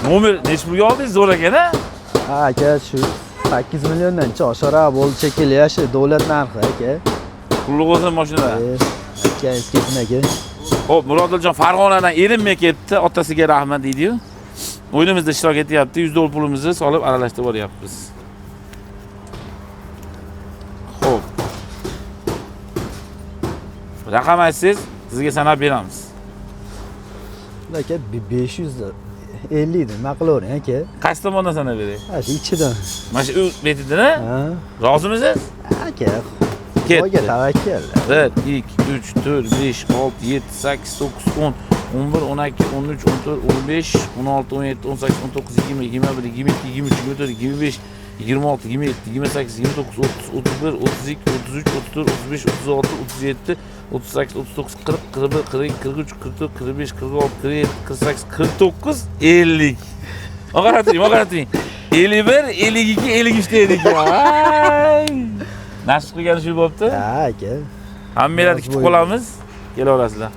Nomer nechi pulga oldingiz? Zo'r ekan-a? Ha aka, shu 8 milliondancha oshiqroq bo'ldi shekilli, yashi davlat narxi aka. Qulluq bo'lsin mashina. Aka, eskisin aka. Xo'p, Murodiljon Farg'onadan erinmay ketdi, otasiga rahmat deydi-yu. O'yinimizda ishtirok etyapti, $100 pulimizni solib aralashtirib olyapmiz. Xo'p. Raqam aytsangiz, sizga sanab beramiz. Aka 550 nima qilavering aka? Qaysi tomondan sanab beray? Ha, shu ichidan. Mana shu betidan-a? Ha. Rozimisiz? Aka. Ketdi. Xudoga tavakkal. 1, 2, 3, 4, 5, 6, 7, 8, 9, 10, 11, 12, 13, 14, 15, 16, 17, 18, 19, 20, 21, 22, 23, 24, 25, 26, 27, 28, 29, 30, 31, 32, 33, 34, 35, 36, 37, 38, 39, 40, 41, 42, 43, 44, 45, 46, 47, 48, 49, 50. Oqarating. 51, 52, 53 dedik ya. Nasib qilgani shu bo'pti. Ha aka. Hammalarni kutib qolamiz. Kelaverasizlar.